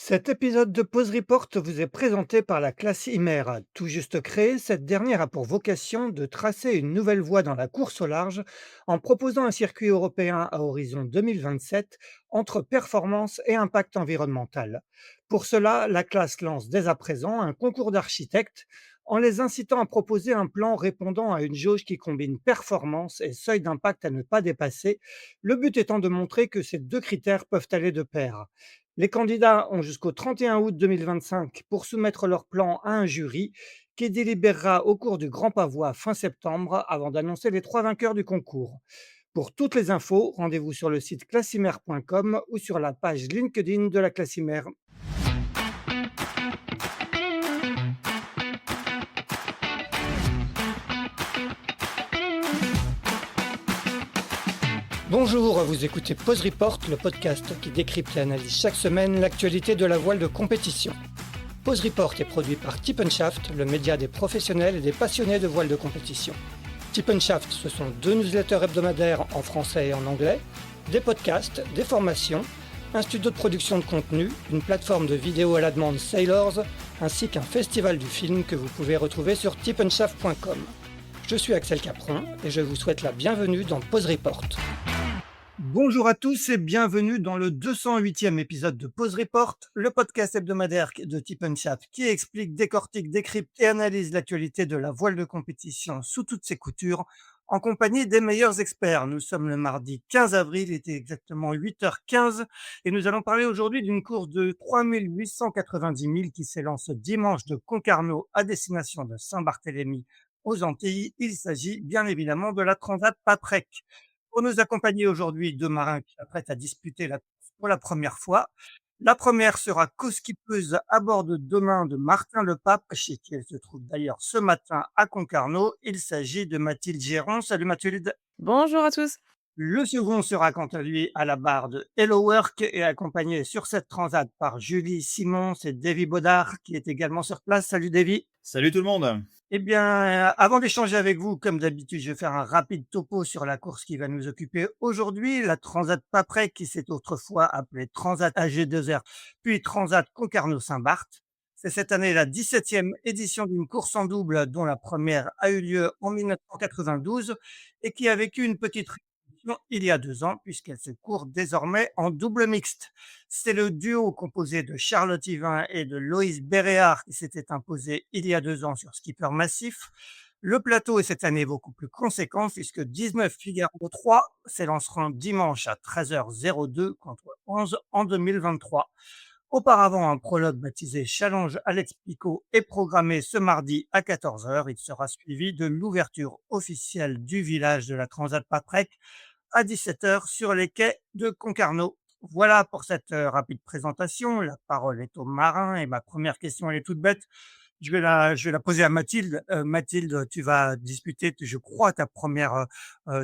Cet épisode de Pause Report vous est présenté par la classe Imera. Tout juste créée, cette dernière a pour vocation de tracer une nouvelle voie dans la course au large en proposant un circuit européen à horizon 2027 entre performance et impact environnemental. Pour cela, la classe lance dès à présent un concours d'architectes en les incitant à proposer un plan répondant à une jauge qui combine performance et seuil d'impact à ne pas dépasser, le but étant de montrer que ces deux critères peuvent aller de pair. Les candidats ont jusqu'au 31 août 2025 pour soumettre leur plan à un jury qui délibérera au cours du Grand Pavois fin septembre avant d'annoncer les trois vainqueurs du concours. Pour toutes les infos, rendez-vous sur le site classimer.com ou sur la page LinkedIn de la Classimer. Bonjour, vous écoutez Pause Report, le podcast qui décrypte et analyse chaque semaine l'actualité de la voile de compétition. Pause Report est produit par Tip Shaft, le média des professionnels et des passionnés de voile de compétition. Tip Shaft, ce sont 2 newsletters hebdomadaires en français et en anglais, des podcasts, des formations, un studio de production de contenu, une plateforme de vidéos à la demande Sailors, ainsi qu'un festival du film que vous pouvez retrouver sur tipnshaft.com. Je suis Axel Capron et je vous souhaite la bienvenue dans Pause Report. Bonjour à tous et bienvenue dans le 208e épisode de Pause Report, le podcast hebdomadaire de Tip Shaft qui explique, décortique, décrypte et analyse l'actualité de la voile de compétition sous toutes ses coutures en compagnie des meilleurs experts. Nous sommes le mardi 15 avril, il était exactement 8h15 et nous allons parler aujourd'hui d'une course de 3890 milles qui s'élance dimanche de Concarneau à destination de Saint-Barthélemy aux Antilles. Il s'agit bien évidemment de la Transat Paprec. Pour nous accompagner aujourd'hui, deux marins qui s'apprêtent à disputer la course pour la première fois. La première sera co-skippeuse à bord de demain de Martin Lepape, chez qui elle se trouve d'ailleurs ce matin à Concarneau. Il s'agit de Mathilde Géron. Salut Mathilde. Bonjour à tous. Le second sera quant à lui à la barre de Hello Work et accompagné sur cette transat par Julie Simon et Davy Baudard qui est également sur place. Salut Davy. Salut tout le monde. Eh bien, avant d'échanger avec vous, comme d'habitude, je vais faire un rapide topo sur la course qui va nous occuper aujourd'hui, la Transat Paprec, qui s'est autrefois appelée Transat AG2R, puis Transat Concarneau-Saint-Barth. C'est cette année la 17e édition d'une course en double, dont la première a eu lieu en 1992 et qui a vécu une petite révolution il y a 2 ans, puisqu'elle se court désormais en double mixte. C'est le duo composé de Charlotte Yvain et de Loïs Béréard qui s'était imposé il y a 2 ans sur skipper massif. Le plateau est cette année beaucoup plus conséquent puisque 19 Figaro 3 s'élanceront dimanche à 13h02 contre 11 en 2023. Auparavant, un prologue baptisé Challenge Alex Picot est programmé ce mardi à 14h. Il sera suivi de l'ouverture officielle du village de la Transat Paprec à 17h sur les quais de Concarneau. Voilà pour cette rapide présentation. La parole est au marin et ma première question, elle est toute bête. Je vais la poser à Mathilde. Mathilde, tu vas disputer, je crois, ta première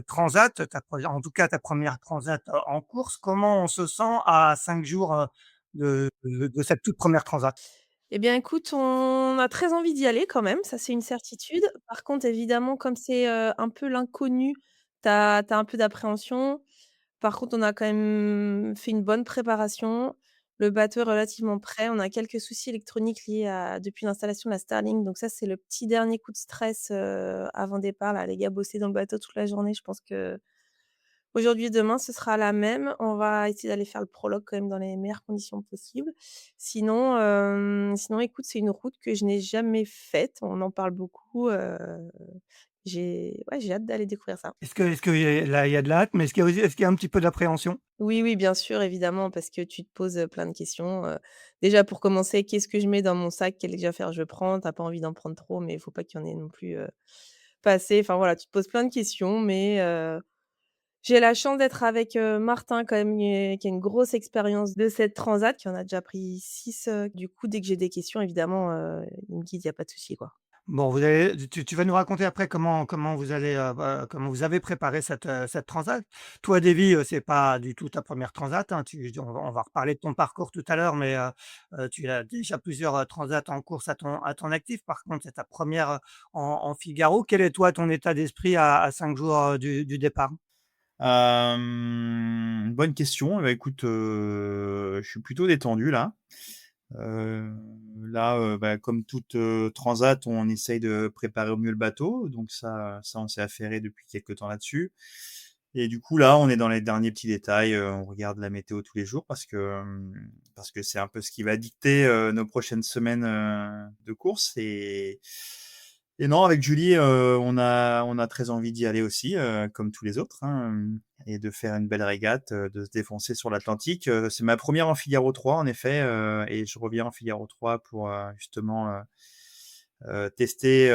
transat, en tout cas ta première transat en course. Comment on se sent à 5 jours de cette toute première transat? Eh bien, écoute, on a très envie d'y aller quand même, ça c'est une certitude. Par contre, évidemment, comme c'est, un peu l'inconnu, tu as un peu d'appréhension. Par contre, on a quand même fait une bonne préparation. Le bateau est relativement prêt. On a quelques soucis électroniques liés à depuis l'installation de la Starlink, donc ça, c'est le petit dernier coup de stress, avant départ là. Les gars bossaient dans le bateau toute la journée. Je pense que aujourd'hui et demain, ce sera la même. On va essayer d'aller faire le prologue quand même dans les meilleures conditions possibles. Sinon écoute, c'est une route que je n'ai jamais faite. On en parle beaucoup, j'ai hâte d'aller découvrir ça. Est-ce que il y a de la hâte, mais est-ce qu'il y a un petit peu d'appréhension? Oui, oui, bien sûr, évidemment, parce que tu te poses, plein de questions, déjà pour commencer, qu'est-ce que je mets dans mon sac? Quelles affaires je prends? Tu as pas envie d'en prendre trop, mais il faut pas qu'il y en ait non plus, pas assez. Enfin voilà, tu te poses plein de questions, mais j'ai la chance d'être avec, Martin quand même, qui a une grosse expérience de cette transat, qui en a déjà pris 6. Du coup, dès que j'ai des questions évidemment, il me guide, il y a pas de souci, quoi. Bon, tu vas nous raconter après comment vous allez, comment vous avez préparé cette transat. Toi, Davy, c'est pas du tout ta première transat, hein. On va reparler de ton parcours tout à l'heure, mais tu as déjà plusieurs, transats en course à ton actif. Par contre, c'est ta première re en Figaro. Quel est toi ton état d'esprit à 5 jours, du départ? Bonne question. Bah, écoute, je suis plutôt détendu là. Heu, Là, bah, comme toute, transat, on essaye de préparer au mieux le bateau, donc ça on s'est affairé depuis quelque temps là-dessus et du coup, là, on est dans les derniers petits détails, on regarde la météo tous les jours parce que c'est un peu ce qui va dicter, nos prochaines semaines, de course et non, avec Julie, on a très envie d'y aller aussi, comme tous les autres, hein, et de faire une belle régate, de se défoncer sur l'Atlantique. C'est ma première en Figaro 3 en effet, et je reviens en Figaro 3 pour, justement, tester,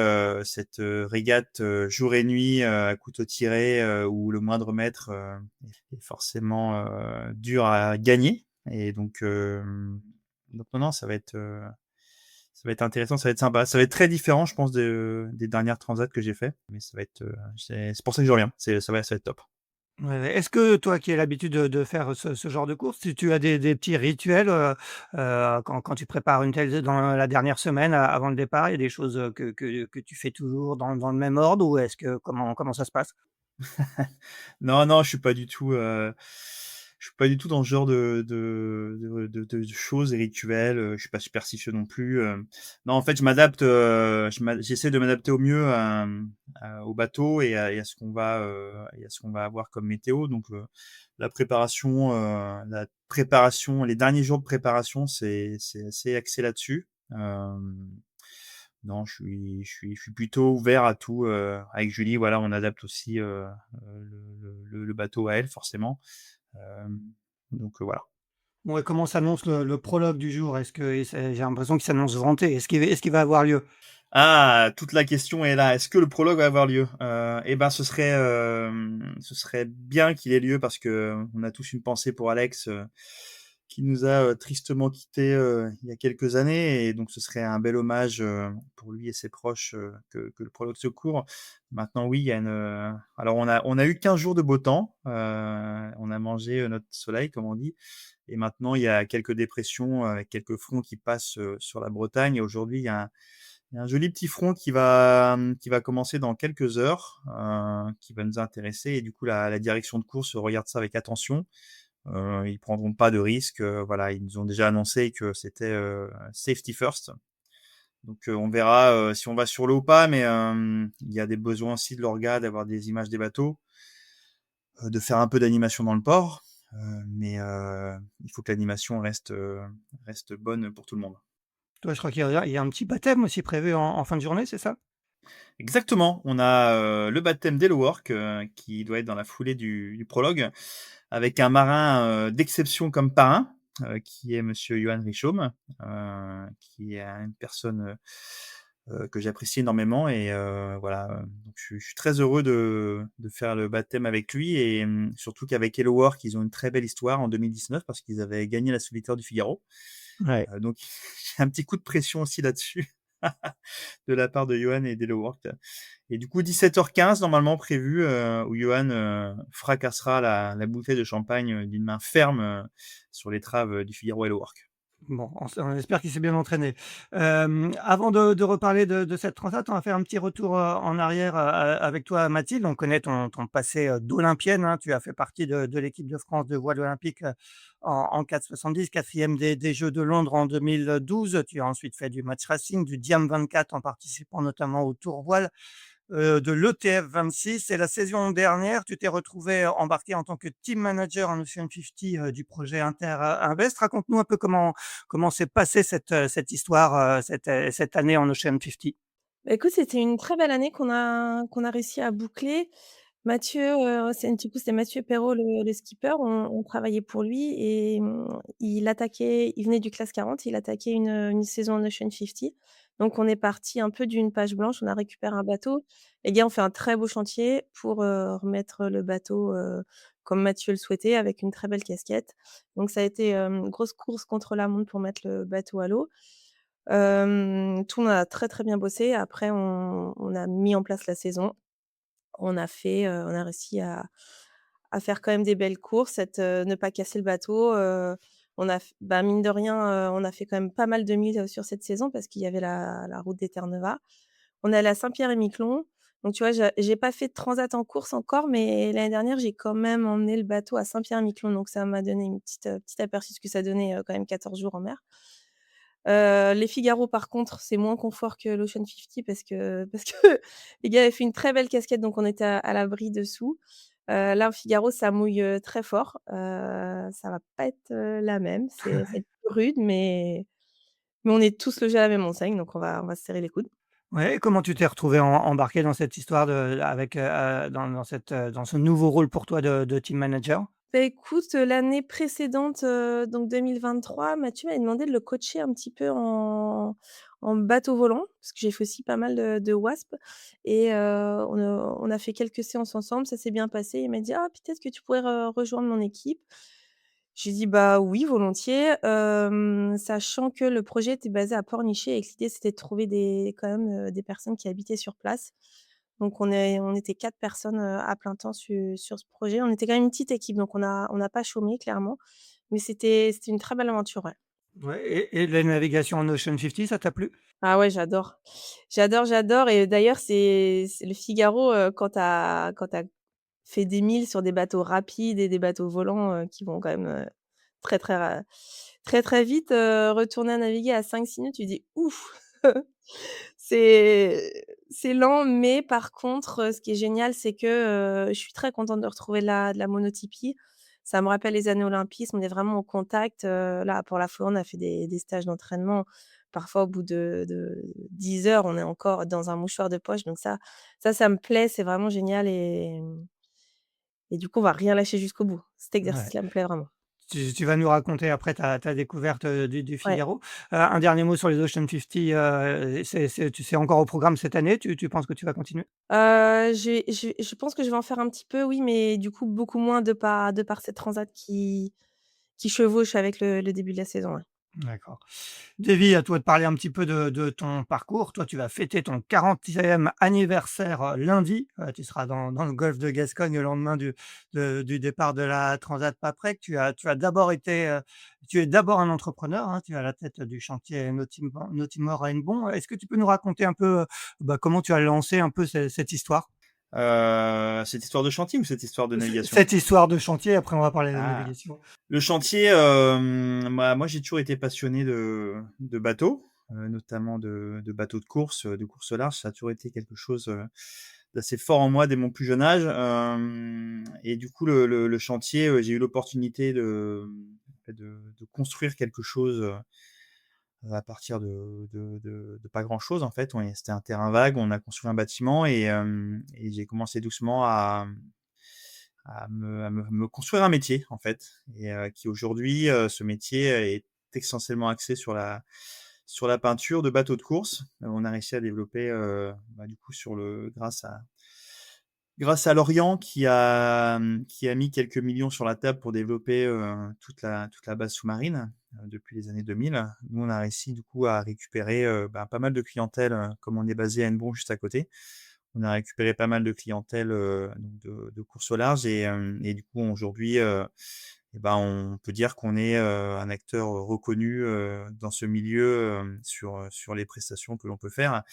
cette, régate, jour et nuit, à couteau tiré, où le moindre mètre, est forcément, dur à gagner et donc non, non, ça va être intéressant, ça va être sympa. Ça va être très différent, je pense, des dernières transats que j'ai fait, mais ça va être, c'est pour ça que je reviens. Ça va être top. Ouais, ouais. Est-ce que toi qui as l'habitude de faire ce genre de course, tu as des petits rituels, quand tu prépares une telle dans la dernière semaine avant le départ? Il y a des choses, que tu fais toujours dans le même ordre ou est-ce que comment ça se passe? Non, non, je suis pas du tout dans ce genre de choses et rituels, je suis pas superstitieux non plus, non, en fait, je m'adapte, j'essaie de m'adapter au mieux au bateau et à ce qu'on va, avoir comme météo donc la préparation, les derniers jours de préparation, c'est assez axé là-dessus, non, je suis plutôt ouvert à tout, avec Julie, voilà, on adapte aussi, le bateau à elle forcément, hem, donc voilà. Ouais, comment s'annonce le prologue du jour? Est-ce que j'ai l'impression qu'il s'annonce vanté. Est-ce qu'il va avoir lieu? Ah! Toute la question est là. Est-ce que le prologue va avoir lieu? Et ben, ce serait bien qu'il ait lieu parce qu'on a tous une pensée pour Alex, qui nous a, tristement quittés, il y a quelques années et donc ce serait un bel hommage, pour lui et ses proches, que le prologue se court. Maintenant oui, il y a alors on a eu 15 jours de beau temps, on a mangé, notre soleil comme on dit et maintenant il y a quelques dépressions, avec quelques fronts qui passent, sur la Bretagne et aujourd'hui il y a un joli petit front qui va commencer dans quelques heures, qui va nous intéresser et du coup la direction de course regarde ça avec attention. Ils prendront pas de risques, voilà, ils nous ont déjà annoncé que c'était, safety first. Donc, on verra, si on va sur l'eau ou pas, mais, il y a des besoins aussi de l'orga, d'avoir des images des bateaux, de faire un peu d'animation dans le port, mais, il faut que l'animation reste bonne pour tout le monde. Toi, je crois qu'il y a un petit baptême aussi prévu en fin de journée, c'est ça? Exactement, on a, le baptême d'Hellowork, qui doit être dans la foulée du prologue, avec un marin, d'exception comme parrain, qui est monsieur Johan Richomme, qui est une personne, que j'apprécie énormément et voilà, donc je suis très heureux de faire le baptême avec lui et surtout qu'avec Hellowork, ils ont une très belle histoire en 2019 parce qu'ils avaient gagné la Solitaire du Figaro, Ouais. donc j'ai un petit coup de pression aussi là-dessus. De la part de Johan et d'Helloworld. Et du coup, 17h15 normalement prévu, où Johan, fracassera la bouteille de champagne, d'une main ferme, sur l'étrave, du Figaro Hellowork. Bon, on espère qu'il s'est bien entraîné. Avant de reparler de cette transat, on va faire un petit retour, en arrière, avec toi, Mathilde. On connaît ton passé, d'olympienne, hein. Tu as fait partie de l'équipe de France de voile olympique, en 4,70, 4e des Jeux de Londres en 2012. Tu as ensuite fait du match racing, du Diam 24 en participant notamment au Tour voile. De l'ETF 26 et la saison dernière, tu t'es retrouvé embarqué en tant que team manager en Ocean 50, du projet Inter, Invest. Raconte-nous un peu comment s'est passée cette histoire, cette année en Ocean 50? Bah, écoute, c'était une très belle année qu'on a réussi à boucler. Mathieu, du coup, c'était Mathieu Perrault, le skipper. On travaillait pour lui et il venait du classe 40, il attaquait une saison en Ocean 50. Donc on est parti un peu d'une page blanche, on a récupéré un bateau. Les gars ont fait un très beau chantier pour, remettre le bateau, comme Mathieu le souhaitait, avec une très belle casquette. Donc ça a été, grosse course contre la montre pour mettre le bateau à l'eau. Tout le monde a très, très bien bossé. Après on a mis en place la saison. On a réussi à faire quand même des belles courses, ne pas casser le bateau, on a f bah, mine de rien, on a fait quand même pas mal de milles, sur cette saison parce qu'il y avait la route des Terre-Neuve. On est allé à Saint-Pierre-et-Miquelon, donc tu vois, j'ai pas fait de transat en course encore, mais l'année dernière, j'ai quand même emmené le bateau à Saint-Pierre-et-Miquelon, donc ça m'a donné une petit aperçu de ce que ça donnait, quand même 14 jours en mer. Les Figaro, par contre, c'est moins confort que l'Ocean 50 parce que les gars avaient fait une très belle casquette, donc on était à l'abri dessous. Là, au Figaro, ça mouille, très fort. Ça va pas être, la même. Ça va être plus rude, mais on est tous logés à la même enseigne, donc on va se serrer les coudes. Ouais, et comment tu t'es retrouvé embarqué dans cette histoire avec, dans ce nouveau rôle pour toi de team manager? Bah, écoute, l'année précédente, donc 2023, Mathieu m'avait demandé de le coacher un petit peu en bateau volant, parce que j'ai fait aussi pas mal de wasp et on a fait quelques séances ensemble, ça s'est bien passé. Il m'a dit: «Ah, peut-être que tu pourrais rejoindre mon équipe». J'ai dit: «Bah, oui, volontiers», sachant que le projet était basé à Pornichet et que l'idée, c'était de trouver des personnes qui habitaient sur place. Donc on était 4 personnes, à plein temps sur ce projet. On était quand même une petite équipe, donc on n'a pas chômé clairement, mais c'était une très belle aventure, ouais. Ouais, et la navigation en Ocean 50, ça t'a plu? Ah ouais, j'adore. J'adore, j'adore et d'ailleurs, c'est le Figaro, quand tu as fait des milles sur des bateaux rapides et des bateaux volants, qui vont quand même, très, très ra très, très vite, retourner à naviguer à 5-6 nœuds, tu dis: «Ouf!» C'est lent, mais par contre, ce qui est génial, c'est que, je suis très contente de retrouver de la monotypie. Ça me rappelle les années olympisme, on est vraiment au contact, là, pour la fois, on a fait des stages d'entraînement. Parfois, au bout de 10 heures, on est encore dans un mouchoir de poche, donc ça me plaît, c'est vraiment génial et du coup, on va rien lâcher jusqu'au bout. Cet Ouais. exercice-là me plaît vraiment. Tu vas nous raconter après ta découverte, du Ouais. Figaro. Un dernier mot sur les Ocean 50, c'est encore au programme cette année? Tu penses que tu vas continuer? Je pense que je vais en faire un petit peu, oui, mais du coup, beaucoup moins de par cette transat qui chevauche avec le début de la saison, ouais. D'accord. Davy, à toi de parler un petit peu de ton parcours. Toi, tu vas fêter ton 40e anniversaire, lundi. Tu seras dans le golfe de Gascogne le lendemain du départ de la Transat Paprec. Tu as d'abord été, tu es d'abord un entrepreneur, hein. Tu es à la tête du chantier Nautimor Rainbon. Est-ce que tu peux nous raconter un peu, comment tu as lancé un peu cette histoire? Cette histoire de chantier ou cette histoire de navigation? Cette histoire de chantier, après on va parler de Ah, navigation. le chantier, moi j'ai toujours été passionné de bateaux, notamment de bateaux de course au large. Ça a toujours été quelque chose, d'assez fort en moi dès mon plus jeune âge, et du coup le chantier, j'ai eu l'opportunité de construire quelque chose, à partir de pas grand-chose en fait. C'était un terrain vague, on a construit un bâtiment et j'ai commencé doucement à me construire un métier en fait et qui aujourd'hui, ce métier est essentiellement axé sur la peinture de bateaux de course. On a réussi à développer, du coup grâce à Lorient qui a mis quelques millions sur la table pour développer, toute la base sous-marine, depuis les années 2000. Nous, on a réussi du coup à récupérer, pas mal de clientèle, comme on est basé à Hennebont juste à côté. On a récupéré pas mal de clientèle, donc de course au large et du coup aujourd'hui, on peut dire qu'on est, un acteur reconnu, dans ce milieu, sur les prestations que l'on peut faire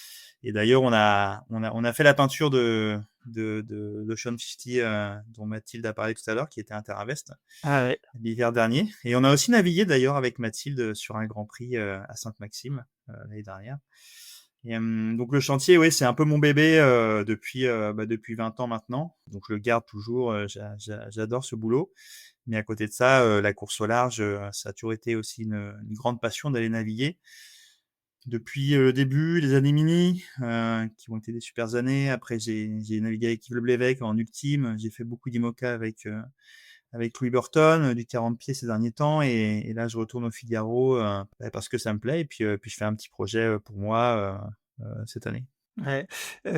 et d'ailleurs on a fait la peinture de l'Ocean 50, dont Mathilde a parlé tout à l'heure, qui était à Terravest Ah ouais. l'hiver dernier et on a aussi navigué d'ailleurs avec Mathilde sur un Grand Prix, à Sainte-Maxime, l'année dernière. Et donc le chantier, oui, c'est un peu mon bébé, depuis 20 ans maintenant. Donc je le garde toujours, j'adore ce boulot. Mais à côté de ça, la course au large, ça a toujours été aussi une grande passion d'aller naviguer. Depuis, le début, les années mini, qui ont été des super années. Après j'ai navigué avec Yves Le Blévesque en ultime. J'ai fait beaucoup d'IMOCA avec Louis Burton, du 40 pieds ces derniers temps et là je retourne au Figaro, parce que ça me plaît et puis je fais un petit projet, pour moi, cette année. Ouais,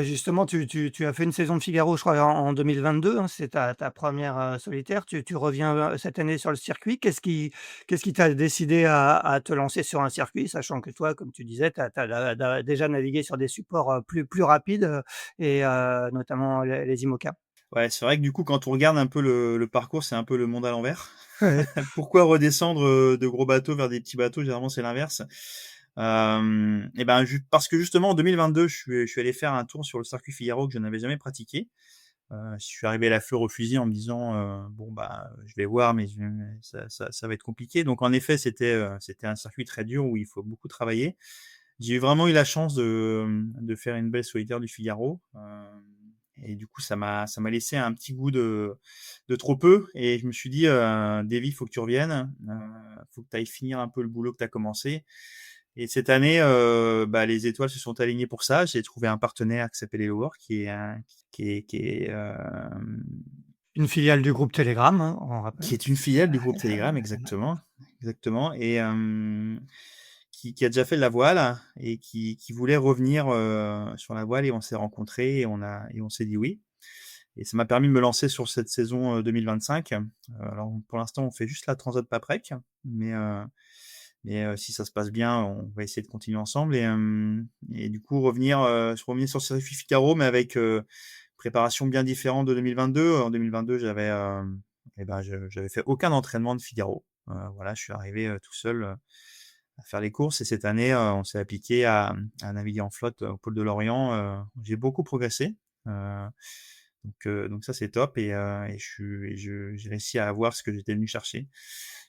justement, tu as fait une saison de Figaro, je crois, en 2022, hein, c'est ta 1re, solitaire. Tu reviens, cette année sur le circuit. Qu'est-ce qui t'a décidé à te lancer sur un circuit? Sachant que toi, comme tu disais, tu as déjà navigué sur des supports, plus rapides, et notamment les IMOCA. Ouais, c'est vrai que du coup, quand on regarde un peu le parcours, c'est un peu le monde à l'envers. Ouais. Pourquoi redescendre, de gros bateaux vers des petits bateaux? Généralement, c'est l'inverse. Ju parce que justement en 2022, je suis allé faire un tour sur le circuit Figaro que je n'avais jamais pratiqué. Je suis arrivé la fleur au fusil en me disant, «Bon, bah, je vais voir, mais ça va être compliqué». Donc en effet, c'était un circuit très dur où il faut beaucoup travailler. J'ai vraiment eu la chance de faire une belle solitaire du Figaro, et du coup, ça m'a laissé un petit goût de trop peu et je me suis dit: «Davy, il faut que tu reviennes, faut que tu ailles finir un peu le boulot que tu as commencé». Et cette année, bah, les étoiles se sont alignées pour ça. J'ai trouvé un partenaire qui s'appelle Hello Work, Une filiale du groupe Telegram, hein, on qui rappelle. est une filiale du groupe Telegram, exactement, exactement, et qui a déjà fait de la voile et qui voulait revenir, sur la voile, et on s'est rencontrés et on s'est dit oui, et ça m'a permis de me lancer sur cette saison, 2025. Alors pour l'instant, on fait juste la Transat Paprec, mais si ça se passe bien, on va essayer de continuer ensemble, et du coup revenir sur Circuit Figaro, mais avec, préparation bien différente de 2022. En 2022, j'avais fait aucun entraînement de Figaro. Voilà, je suis arrivé, tout seul, à faire les courses, et cette année, on s'est appliqué à naviguer en flotte, au pôle de l'Orient. J'ai beaucoup progressé, heu, donc ça, c'est top, j'ai réussi à avoir ce que j'étais venu chercher,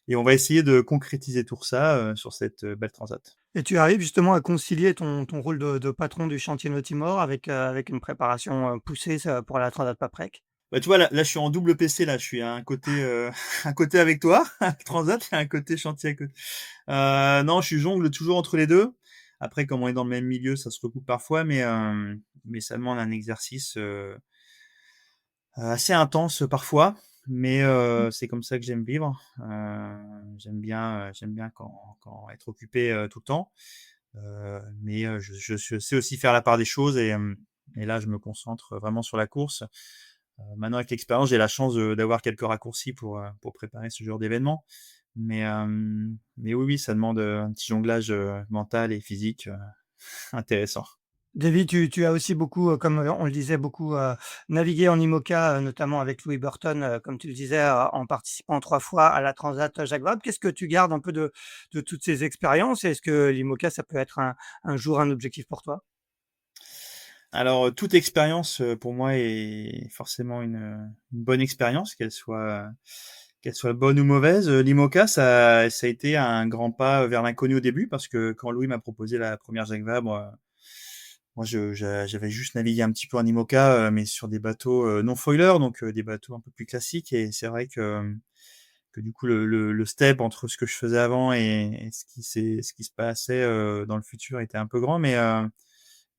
et on va essayer de concrétiser tout ça, sur cette, belle transat. Et tu arrives justement à concilier ton rôle de patron du chantier Nautimor avec une préparation, poussée ça pour la Transat Paprec? Bah, tu vois, là, je suis en double PC, là. Je suis à un côté, un côté avec toi, transat, et un côté chantier à côté. Non, je jongle toujours entre les 2. Après, comme on est dans le même milieu, ça se recoupe parfois, mais ça demande un exercice, assez intense parfois. Mais c'est comme ça que j'aime vivre. J'aime bien quand être occupé, tout le temps. Mais je sais aussi faire la part des choses, et là, je me concentre vraiment sur la course. Maintenant, avec l'expérience, j'ai la chance d'avoir quelques raccourcis pour préparer ce genre d'événement. Mais oui, oui, ça demande, un petit jonglage, mental et physique, intéressant. Davy, tu as aussi beaucoup, comme, on le disait, beaucoup, navigué en IMOCA, notamment avec Louis Burton, comme tu le disais, en participant 3 fois à la Transat Jacques Vabre. Qu'est-ce que tu gardes un peu de toutes ces expériences? Et est-ce que l'IMOCA, ça peut être un jour un objectif pour toi? Alors, toute expérience, pour moi est forcément une bonne expérience, qu'elle soit bonne ou mauvaise. L'IMOCA, ça a été un grand pas vers l'inconnu au début, parce que quand Louis m'a proposé la première Jacques Vabre, moi, j'avais juste navigué un petit peu en IMOCA, mais sur des bateaux, non foilers, donc des bateaux un peu plus classiques, et c'est vrai que du coup le step entre ce que je faisais avant et ce qui se passait, dans le futur, était un peu grand, mais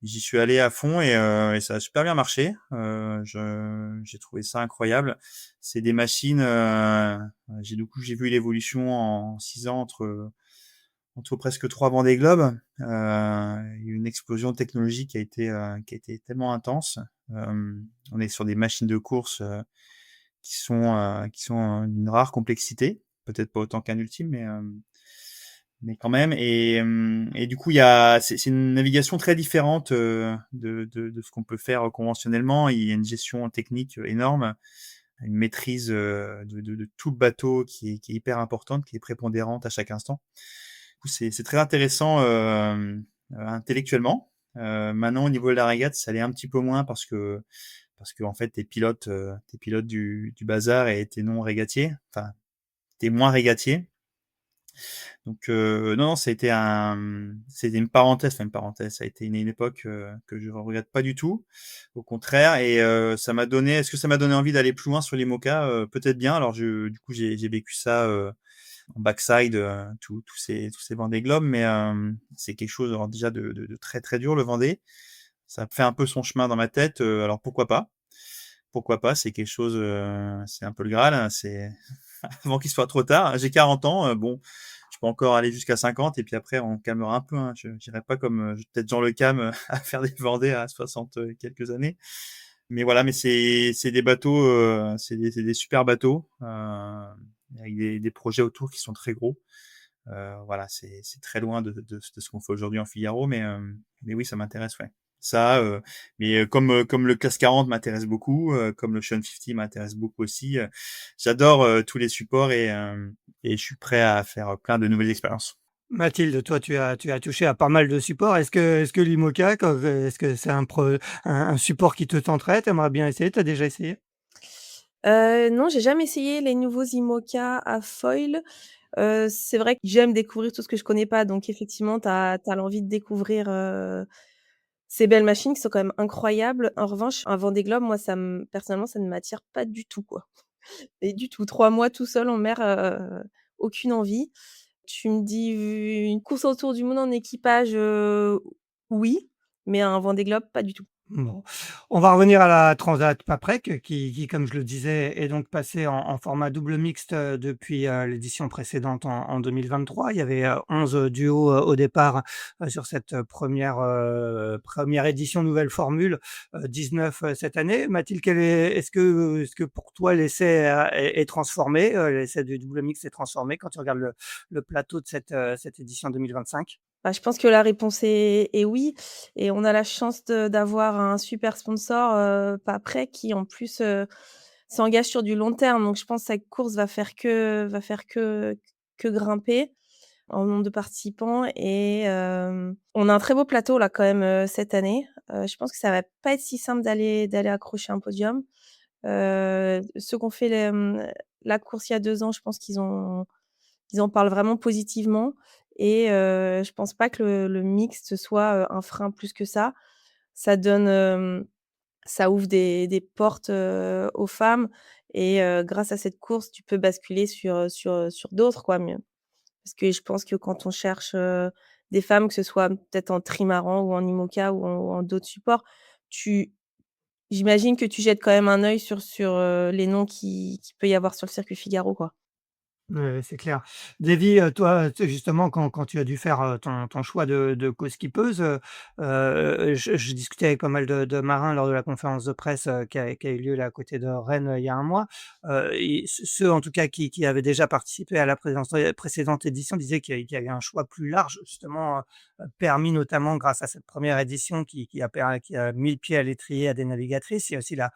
j'y suis allé à fond, et ça a super bien marché. J'ai trouvé ça incroyable. C'est des machines, j'ai vu l'évolution en 6 ans entre presque 3 Vendée Globe. Il y a eu une explosion technologique qui a été tellement intense. On est sur des machines de course, qui sont d'une rare complexité, peut-être pas autant qu'un Ultime, mais quand même, et du coup, c'est une navigation très différente, de ce qu'on peut faire conventionnellement. Il y a une gestion technique énorme, une maîtrise, de tout le bateau qui est hyper importante, qui est prépondérante à chaque instant. Du coup, c'est très intéressant, intellectuellement. Maintenant, au niveau de la régate, ça l'est un petit peu moins, parce que en fait, t'es pilote du bazar, et t'es non régatier. Enfin, t'es moins régatier. Donc non, non, c'était une parenthèse, enfin une parenthèse. Ça a été une époque, que je regrette pas du tout. Au contraire, et est-ce que ça m'a donné envie d'aller plus loin sur l'IMOCA? Peut-être bien. Alors du coup, j'ai vécu ça, en backside, tous ces Vendée Globe, mais c'est quelque chose, alors déjà, de très très dur, le Vendée. Ça fait un peu son chemin dans ma tête. Alors pourquoi pas? Pourquoi pas? C'est quelque chose, c'est un peu le Graal, hein. C'est avant qu'il soit trop tard. J'ai 40 ans, bon, je peux encore aller jusqu'à 50, et puis après on calmera un peu, hein. Je n'irai pas comme, peut-être Jean Le Cam, à faire des Vendées à 60, quelques années. Mais voilà, mais c'est des bateaux, c'est des super bateaux, avec des projets autour qui sont très gros. Voilà, c'est très loin de ce qu'on fait aujourd'hui en Figaro, mais oui, ça m'intéresse, ouais. Ça, mais comme le Class 40 m'intéresse beaucoup, comme le Ocean 50 m'intéresse beaucoup aussi. J'adore tous les supports, et je suis prêt à faire plein de nouvelles expériences. Mathilde, toi, tu as touché à pas mal de supports. Est-ce que l'IMOCA, est-ce que c'est un support qui te tenterait? Tu aimerais bien essayer? Tu as déjà essayé? Non, j'ai jamais essayé les nouveaux IMOCA à foil. C'est vrai que j'aime découvrir tout ce que je connais pas, donc effectivement, tu as l'envie de découvrir, ces belles machines qui sont quand même incroyables. En revanche, un Vendée Globe, moi, personnellement, ça ne m'attire pas du tout, quoi. Et du tout, 3 mois tout seul en mer, aucune envie. Tu me dis une course autour du monde en équipage, oui, mais un Vendée Globe, pas du tout. Bon, on va revenir à la Transat Paprec qui, comme je le disais, est donc passée en format double mixte, depuis, l'édition précédente en 2023. Il y avait, 11 duos, au départ, sur cette, 1re édition nouvelle formule, 19, cette année. Mathilde, est-ce que pour toi l'essai, est transformé, l'essai du double mixte est transformé quand tu regardes le plateau de cette édition 2025? Bah, je pense que la réponse est oui et on a la chance d'avoir un super sponsor, Paprec qui en plus, s'engage sur du long terme. Donc je pense que cette course va faire que grimper en nombre de participants et on a un très beau plateau là quand même, cette année. Je pense que ça va pas être si simple d'aller accrocher un podium. Ceux qui ont fait la course il y a 2 ans, je pense qu'ils en parlent vraiment positivement et je pense pas que le mixte soit, un frein plus que ça. Ça donne, ça ouvre des portes, aux femmes et grâce à cette course, tu peux basculer sur d'autres quoi, mais parce que je pense que quand on cherche, des femmes, que ce soit peut-être en trimaran ou en IMOCA ou en d'autres supports, tu j'imagine que tu jettes quand même un œil sur les noms qui peut y avoir sur le circuit Figaro, quoi. Ouais, c'est clair. Davy, toi, tu sais, justement, quand tu as dû faire, ton choix de co-skippeuse, je discutais avec pas mal de marins lors de la conférence de presse, qui a eu lieu là à côté de Rennes, il y a un mois. Et ceux en tout cas qui avaient déjà participé à la précédente édition disaient qu'il y avait un choix plus large justement, permis notamment grâce à cette première édition qui a mis le pied à l'étrier à des navigatrices. Il y a aussi la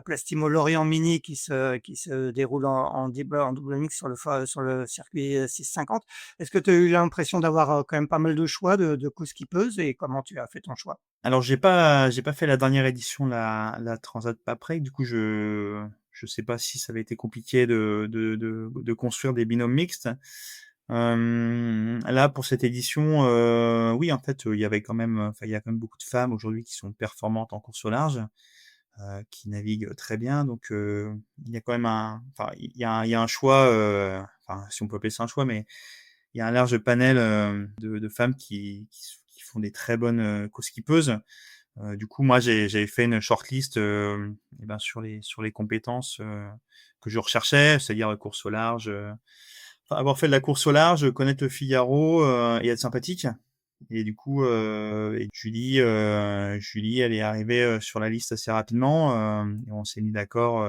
Plastimo Lorient Mini qui se déroule en double mix sur le circuit, 650. Est-ce que tu as eu l'impression d'avoir, quand même pas mal de choix de co-skippeuses et comment tu as fait ton choix? Alors j'ai pas fait la dernière édition, la Transat Paprec, du coup je sais pas si ça avait été compliqué de construire des binômes mixtes. Là pour cette édition, oui en fait, il y avait quand même, enfin il y a quand même beaucoup de femmes aujourd'hui qui sont performantes en course au large, qui naviguent très bien donc il y a quand même enfin il y a un choix, enfin si on peut appeler ça un choix, mais il y a un large panel, de femmes qui font des très bonnes, co-skippeuses. Du coup, moi, j'avais fait une shortlist, et ben, sur les compétences, que je recherchais, c'est-à-dire course au large, enfin, avoir fait de la course au large, connaître le Figaro, et être sympathique. Et du coup, et Julie, elle est arrivée, sur la liste assez rapidement, et on s'est mis d'accord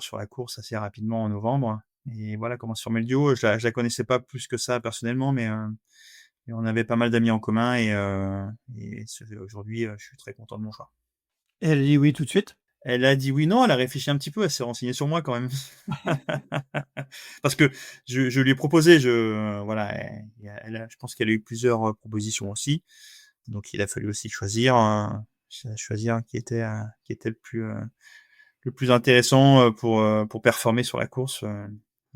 sur la course assez rapidement en novembre. Et voilà comment se formait le duo. Je la connaissais pas plus que ça personnellement, mais on avait pas mal d'amis en commun et aujourd'hui, je suis très content de mon choix. Elle dit oui tout de suite? Elle a dit oui, non, elle a réfléchi un petit peu, elle s'est renseignée sur moi quand même. Parce que je lui ai proposé, voilà, je pense qu'elle a eu plusieurs propositions aussi. Donc il a fallu aussi choisir qui était le plus intéressant, pour performer sur la course,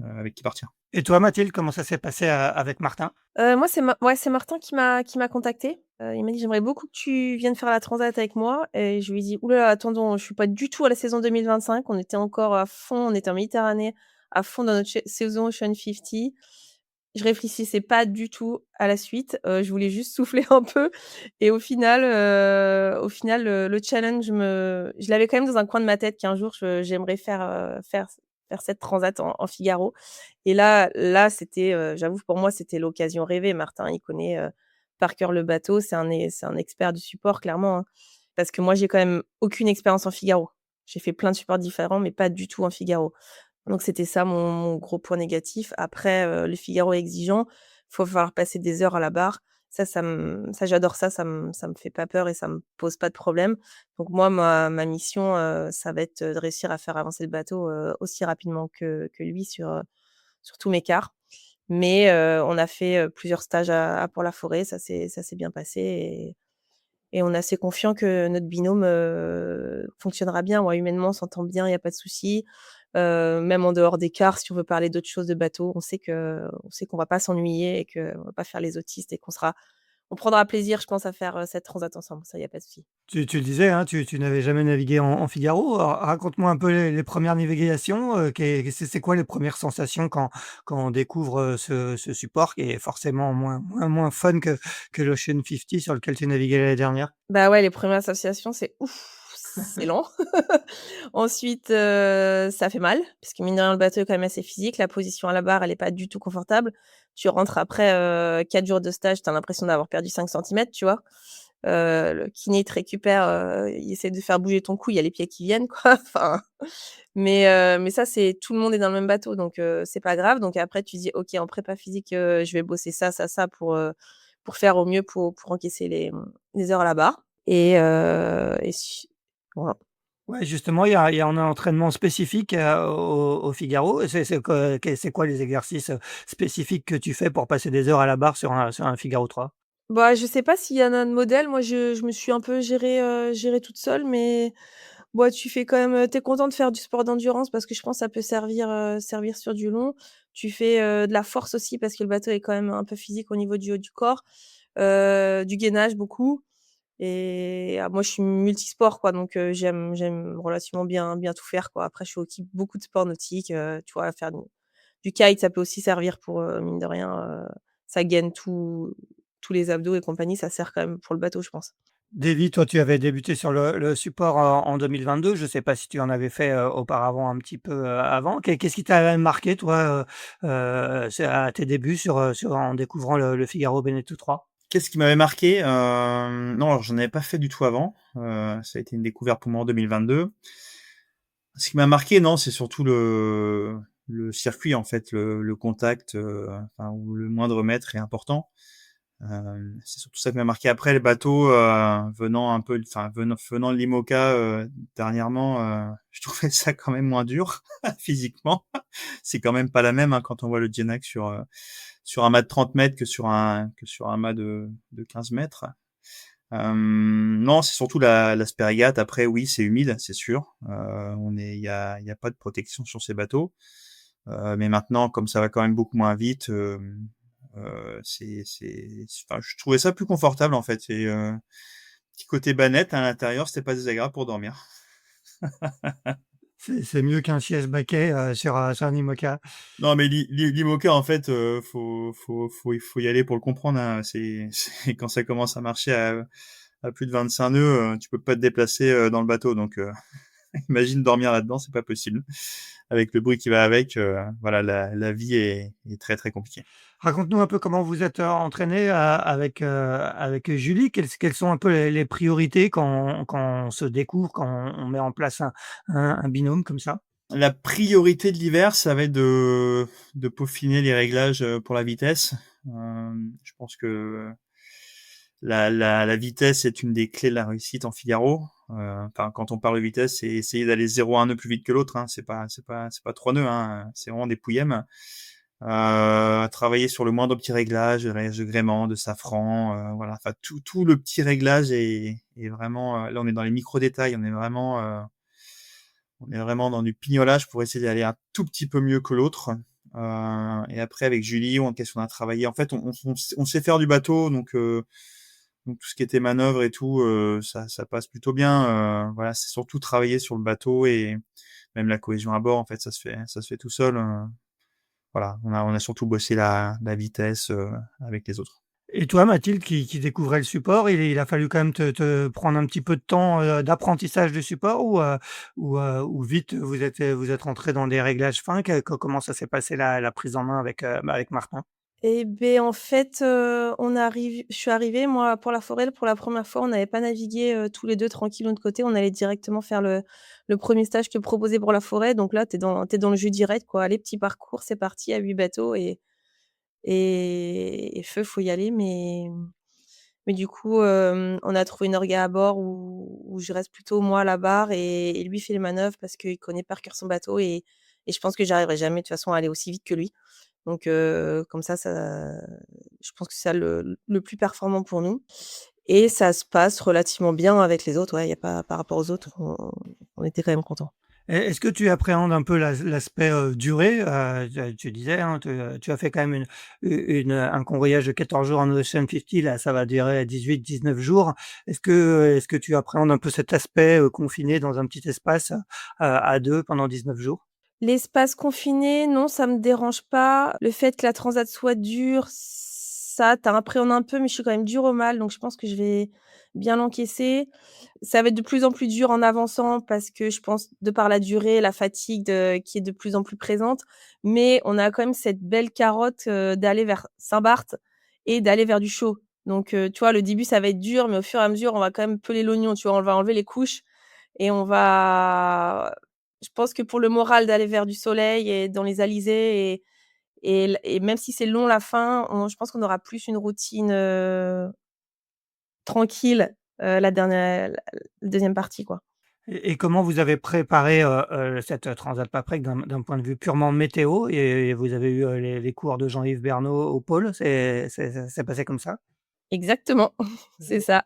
avec qui partir. Et toi Mathilde, comment ça s'est passé, avec Martin? Moi, c'est Martin qui m'a contacté. Il m'a dit: «J'aimerais beaucoup que tu viennes faire la transat avec moi» et je lui ai dit: «Ouh là là, attendons, je suis pas du tout à la saison 2025». On était encore à fond, on était en Méditerranée, à fond dans notre saison Ocean 50. Je réfléchissais pas du tout à la suite, je voulais juste souffler un peu et au final, le challenge je l'avais quand même dans un coin de ma tête qu'un jour j'aimerais faire cette transat en Figaro et là c'était, j'avoue pour moi c'était l'occasion rêvée. Martin, il connaît, par cœur le bateau, c'est un expert du support clairement, hein. Parce que moi j'ai quand même aucune expérience en Figaro. J'ai fait plein de supports différents mais pas du tout en Figaro. Donc c'était ça mon gros point négatif. Après, le Figaro est exigeant, faut falloir passer des heures à la barre. Ça j'adore ça, ça me fait pas peur et ça me pose pas de problème. Donc moi ma mission, ça va être, de réussir à faire avancer le bateau, aussi rapidement que lui sur tous mes quarts. Mais on a fait, plusieurs stages à Port-la-Forêt, ça s'est bien passé et on est assez confiant que notre binôme, fonctionnera bien. Ouais, humainement, on s'entend bien, il y a pas de souci. Même en dehors des cars, si on veut parler d'autres choses de bateau, on sait qu'on va pas s'ennuyer et qu'on va pas faire les autistes et on prendra plaisir, je pense, à faire, cette transat ensemble. Ça, il y a pas de souci. Tu le disais, hein, tu n'avais jamais navigué en Figaro. Alors, raconte-moi un peu les premières navigations. C'est quoi les premières sensations quand on découvre ce support qui est forcément moins fun que l'Ocean 50 sur lequel tu naviguais l'année dernière? Bah, ouais, les premières associations, c'est ouf, c'est lent. Ensuite, ça fait mal, parce que mine de rien, le bateau est quand même assez physique. La position à la barre, elle est pas du tout confortable. Tu rentres après, 4 jours de stage, tu as l'impression d'avoir perdu 5 centimètres, tu vois? Le kiné, il te récupère, il essaie de faire bouger ton cou, il y a les pieds qui viennent, quoi. Enfin, mais ça, c'est tout le monde est dans le même bateau, donc c'est pas grave. Donc après, tu dis: «OK, en prépa physique, je vais bosser ça, ça, ça pour faire au mieux pour encaisser les heures à la barre» et si voilà. Ouais, justement, il y a un entraînement spécifique, au Figaro. C'est quoi les exercices, spécifiques que tu fais pour passer des heures à la barre sur un Figaro 3? Bah, je sais pas s'il y en a de modèle. Moi, je me suis un peu gérée toute seule, mais bah, tu fais quand même, tu es content de faire du sport d'endurance parce que je pense que ça peut servir sur du long. Tu fais, de la force aussi parce que le bateau est quand même un peu physique au niveau du haut du corps, du gainage beaucoup et moi, je suis multisport quoi, donc j'aime relativement bien tout faire quoi. Après, je fais aussi beaucoup de sports nautiques, tu vois? Faire du kite, ça peut aussi servir pour, mine de rien, ça gaine tous les abdos et compagnie, ça sert quand même pour le bateau, je pense. Davy, toi, tu avais débuté sur le support en 2022. Je ne sais pas si tu en avais fait, auparavant un petit peu, avant. Qu'est-ce qui t'a marqué toi, c'est à tes débuts en découvrant le Figaro Beneteau 3? Qu'est-ce qui m'avait marqué? Non, alors j'en avais pas fait du tout avant. Ça a été une découverte pour moi en 2022. Ce qui m'a marqué, non, c'est surtout le circuit en fait, le contact, enfin où le moindre mètre est important. C'est surtout ça qui m'a marqué. Après, les bateaux, venant un peu, enfin venant de l'IMOCA dernièrement, je trouvais ça quand même moins dur physiquement. C'est quand même pas la même hein, quand on voit le Genac sur un mât de 30 mètres que sur un mât de 15 mètres. Non, c'est surtout l'aspect régate. Après, oui, c'est humide, c'est sûr. Il y a pas de protection sur ces bateaux. Mais maintenant, comme ça va quand même beaucoup moins vite, enfin, je trouvais ça plus confortable en fait. Et petit côté banette à l'intérieur, c'était pas désagréable pour dormir. C'est mieux qu'un siège baquet, sur un IMOCA. Non, mais l'IMOCA, en fait, faut y aller pour le comprendre. Hein. C'est quand ça commence à marcher à plus de 25 nœuds, tu peux pas te déplacer dans le bateau. Donc, imagine dormir là-dedans, c'est pas possible. Avec le bruit qui va avec, voilà, la vie est très très compliquée. Raconte-nous un peu comment vous êtes, entraînés, avec Julie. Quelles sont un peu les priorités quand on se découvre, quand on met en place un binôme comme ça? La priorité de l'hiver, ça va être de peaufiner les réglages pour la vitesse. Je pense que la vitesse est une des clés de la réussite en Figaro. Enfin, quand on parle de vitesse, c'est essayer d'aller 0 à 1 nœud plus vite que l'autre. Hein. C'est pas 3 nœuds. Hein. C'est vraiment des pouillèmes. Travailler sur le moindre petit réglage, le réglage de gréement, de safran, voilà. Enfin, tout le petit réglage est vraiment. Là, on est dans les micro détails. On est vraiment dans du pignolage pour essayer d'aller un tout petit peu mieux que l'autre. Et après, avec Julie, qu'est-ce qu'on a travaillé? En fait, on sait faire du bateau, donc tout ce qui était manœuvre et tout, ça passe plutôt bien. Voilà, c'est surtout travailler sur le bateau et même la cohésion à bord. En fait, ça se fait tout seul. Voilà, on a surtout bossé la vitesse avec les autres. Et toi, Mathilde, qui découvrait le support, il a fallu quand même te prendre un petit peu de temps, d'apprentissage du support ou vite vous êtes rentrés dans des réglages fins? Comment ça s'est passé la prise en main avec Martin? Et beh, en fait, je suis arrivée moi pour la forêt pour la première fois, on n'avait pas navigué, tous les 2 tranquilles de notre côté. On allait directement faire le 1er stage que proposait pour la forêt. Donc là, tu es dans le jeu direct quoi. Allez, petit parcours, c'est parti à 8 bateaux et feu, faut y aller. Mais du coup, on a trouvé une orga à bord où je reste plutôt moi à la barre et lui fait les manœuvres parce qu'il connaît par cœur son bateau et je pense que j'arriverai jamais de toute façon à aller aussi vite que lui. Donc comme ça je pense que c'est ça le plus performant pour nous et ça se passe relativement bien avec les autres. Ouais, il y a pas par rapport aux autres, on était quand même contents. Est-ce que tu appréhendes un peu l'aspect, durée? Tu disais, hein, tu as fait quand même un convoyage de 14 jours en Ocean 50, là, ça va durer 18-19 jours. Est-ce que tu appréhendes un peu cet aspect, confiné dans un petit espace, à 2 pendant 19 jours? L'espace confiné, non, ça me dérange pas. Le fait que la transat soit dure, ça t'appréhendes un peu, mais je suis quand même dure au mal, donc je pense que je vais bien l'encaisser. Ça va être de plus en plus dur en avançant parce que je pense, de par la durée, la fatigue qui est de plus en plus présente, mais on a quand même cette belle carotte, d'aller vers Saint-Barth et d'aller vers du chaud. Donc tu vois, le début, ça va être dur, mais au fur et à mesure, on va quand même peler l'oignon, tu vois? On va enlever les couches et on va je pense que pour le moral d'aller vers du soleil et dans les alizés et même si c'est long la fin, je pense qu'on aura plus une routine, tranquille, la 2e partie, quoi. Et comment vous avez préparé, cette Transat Paprec d'un point de vue purement météo? Et vous avez eu, les cours de Jean-Yves Bernot au pôle? Ça s'est passé comme ça? Exactement, c'est ça.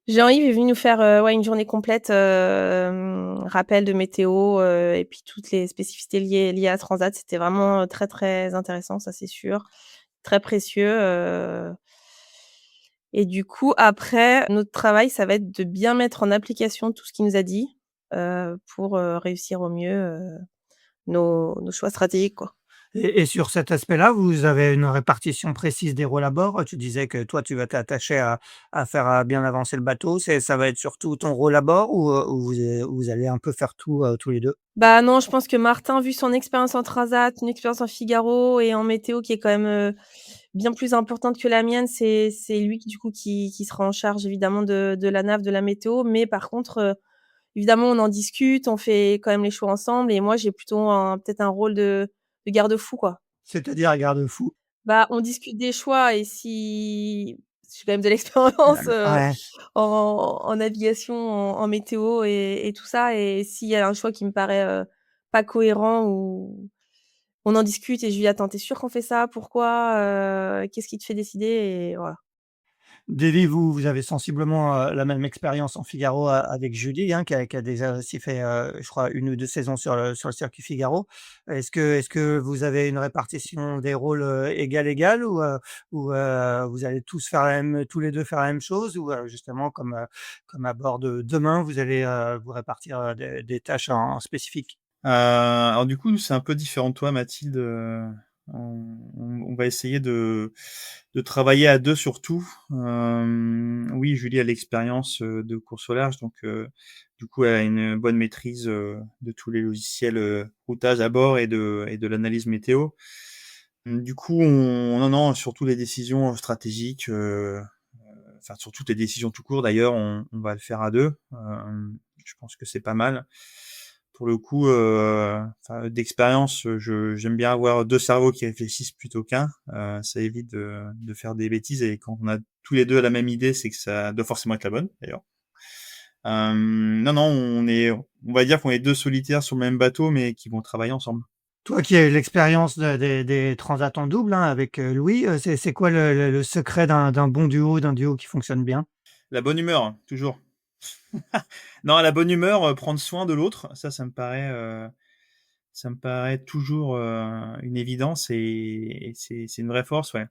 Jean-Yves est venu nous faire, ouais, une journée complète, rappel de météo, et puis toutes les spécificités liées à Transat. C'était vraiment, très, très intéressant, ça c'est sûr. Très précieux, et du coup après, notre travail, ça va être de bien mettre en application tout ce qu'il nous a dit, pour, réussir au mieux, nos choix stratégiques, quoi. Et sur cet aspect-là, vous avez une répartition précise des rôles à bord? Tu disais que toi, tu vas t'attacher à faire, bien avancer le bateau. Ça va être surtout ton rôle à bord ou vous allez un peu faire tout, tous les 2? Bah, non, je pense que Martin, vu son expérience en transat, une expérience en Figaro et en météo qui est quand même, bien plus importante que la mienne, c'est lui qui, du coup, qui sera en charge évidemment de la nav, de la météo. Mais par contre, évidemment, on en discute, on fait quand même les choix ensemble et moi, j'ai plutôt peut-être un rôle de garde-fou, quoi. C'est-à-dire garde-fou? Bah, on discute des choix et si j'ai quand même de l'expérience, Ouais. en navigation, en météo et tout ça et s'il y a un choix qui me paraît, pas cohérent ou on en discute et je lui dis: «Attends, tu es sûr qu'on fait ça? Pourquoi? Qu'est-ce qui te fait décider?» et voilà. Davy, vous avez sensiblement, la même expérience en Figaro avec Julie, hein, qui a déjà aussi fait, je crois 1 ou 2 saisons sur le circuit Figaro. Est-ce que vous avez une répartition des rôles, égale ou vous allez tous les 2 faire la même chose? Ou, justement comme à bord de demain, vous allez, vous répartir, des tâches en spécifique? Alors du coup, nous, c'est un peu différent de toi, Mathilde, on va essayer de travailler à 2 sur tout. Oui, Julie a l'expérience, de course au large, donc du coup, elle a une bonne maîtrise, de tous les logiciels, routage à bord et de l'analyse météo. Du coup, non, non, sur toutes les décisions stratégiques, enfin sur toutes les décisions tout court d'ailleurs, on va le faire à 2. Je pense que c'est pas mal. Pour le coup, enfin, d'expérience, j'aime bien avoir 2 cerveaux qui réfléchissent plutôt qu'un. Ça évite de faire des bêtises et quand on a tous les 2 la même idée, c'est que ça doit forcément être la bonne, d'ailleurs. Non, non, on va dire qu'on est 2 solitaires sur le même bateau, mais qui vont travailler ensemble. Toi qui as eu l'expérience des transats en double, hein, avec, Louis, c'est quoi le secret d'un bon duo, d'un duo qui fonctionne bien? La bonne humeur, hein, toujours. Non, la bonne humeur, prendre soin de l'autre, ça me paraît toujours, une évidence et c'est une vraie force, ouais.